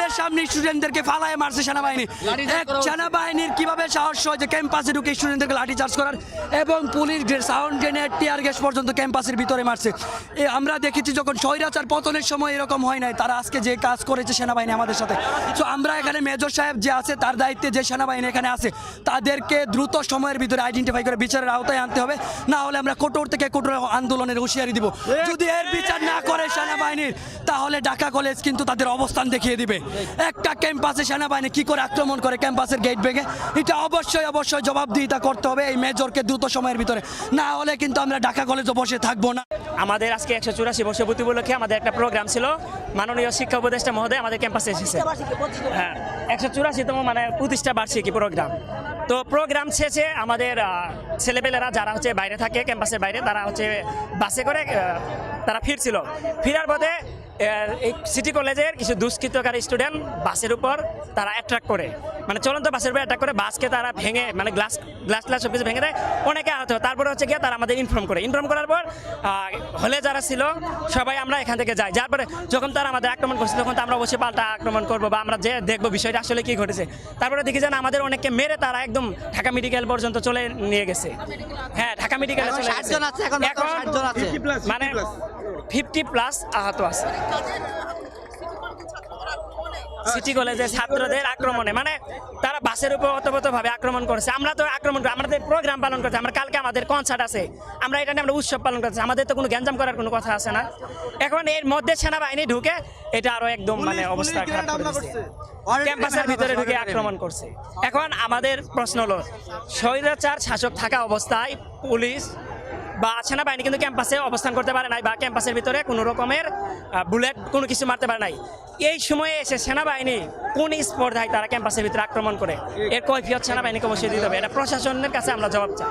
স্কুলের সামনে স্টুডেন্টদেরকে ফালায় মারছে সেনাবাহিনী। সেনাবাহিনীর কিভাবে সাহস হয় যে ক্যাম্পাসে ঢুকে স্টুডেন্টদেরকে লাঠি চার্জ করার, এবং police sound grenade tear gas পর্যন্ত ক্যাম্পাসের ভিতরে মারছে। আমরা দেখেছি যখন স্বৈরাচার পতনের সময় এরকম হয় নাই, তারা আজকে যে কাজ করেছে সেনাবাহিনী আমাদের সাথে। তো আমরা এখানে মেজর সাহেব যে আছে তার দায়িত্বে যে সেনাবাহিনী এখানে আছে তাদেরকে দ্রুত সময়ের ভিতরে আইডেন্টিফাই করে বিচারের আওতায় আনতে হবে, না হলে আমরা কঠোর থেকে কঠোর আন্দোলনের হুঁশিয়ারি দিব। যদি এর বিচার না করে সেনাবাহিনীর, তাহলে ঢাকা কলেজ কিন্তু তাদের অবস্থান দেখিয়ে দিবে। একটা ক্যাম্পাসে সেনাবাহিনী কি করে আক্রমণ করে ক্যাম্পাসের গেট ভেঙে, এটা অবশ্যই জবাবদিহিতা করতে হবে এই মেজরকে দ্রুত সময়ের ভিতরে, না হলে কিন্তু আমরা ঢাকা কলেজে বসে থাকবো না। আমাদের আজকে 184 বর্ষপূর্তি উপলক্ষে আমাদের একটা প্রোগ্রাম ছিল। মাননীয় শিক্ষা উপদেষ্টা মহোদয় আমাদের ক্যাম্পাসে এসেছে। হ্যাঁ, 184তম মানে প্রতিষ্ঠা বার্ষিকী প্রোগ্রাম। তো প্রোগ্রাম শেষে আমাদের ছেলেপেলেরা যারা হচ্ছে বাইরে থাকে ক্যাম্পাসের বাইরে, তারা হচ্ছে বাসে করে তারা ফিরছিল। ফেরার পথে এই সিটি কলেজের কিছু দুষ্কৃতকারী স্টুডেন্ট বাসের উপর তারা অ্যাট্রাক্ট করে, মানে চলন্ত বাসের উপর অ্যাট্রাক্ট করে বাসকে তারা ভেঙে, মানে গ্লাস সব কিছু ভেঙে দেয়, অনেকে আহত হয়। তারপরে হচ্ছে গিয়ে তারা আমাদের ইনফর্ম করার পর হলে যারা ছিল সবাই আমরা এখান থেকে যাই। যার পরে যখন তারা আমাদের আক্রমণ করছে, তখন তো আমরা অবশ্যই পাল্টা আক্রমণ করবো বা আমরা যে দেখবো বিষয়টা আসলে কি ঘটেছে। তারপরে দেখি যেন আমাদের অনেককে মেরে তারা একদম ঢাকা মেডিকেল পর্যন্ত চলে নিয়ে গেছে। হ্যাঁ, ঢাকা মেডিকেলে চলে গেছে। এখন মানে 50+ আহত আছে সিটি কলেজের ছাত্রদের আক্রমণে। মানে তারা বাসের উপর অতপ্রতভাবে আক্রমণ করেছে। আমরা তো আক্রমণ করি, আমাদের প্রোগ্রাম পালন করছি, আমরা কালকে আমাদের কনসার্ট আছে, আমরা এটা নিয়ে আমরা উৎসব পালন করছি, আমাদের তো কোনো গ্যাঞ্জাম করার কোনো কথা আছে না। এখন এর মধ্যে সেনাবাহিনী ঢুকে এটা আরো একদম মানে অবস্থা খারাপ করে দিচ্ছে, ক্যাম্পাসের ভিতরে ঢুকে আক্রমণ করছে। এখন আমাদের প্রশ্ন হলো, স্বৈরাচার শাসক থাকা অবস্থায় পুলিশ বা সেনাবাহিনী কিন্তু ক্যাম্পাসে অবস্থান করতে পারে নাই, বা ক্যাম্পাসের ভিতরে কোনো রকমের বুলেট কোনো কিছু মারতে পারে নাই। এই সময়ে এসে সেনাবাহিনী কোন স্পর্ধায় তারা ক্যাম্পাসের ভিতরে আক্রমণ করে, এর কৈফিয়ত সেনাবাহিনীকে অবশ্যই দিতে হবে। এটা প্রশাসনের কাছে আমরা জবাব চাই।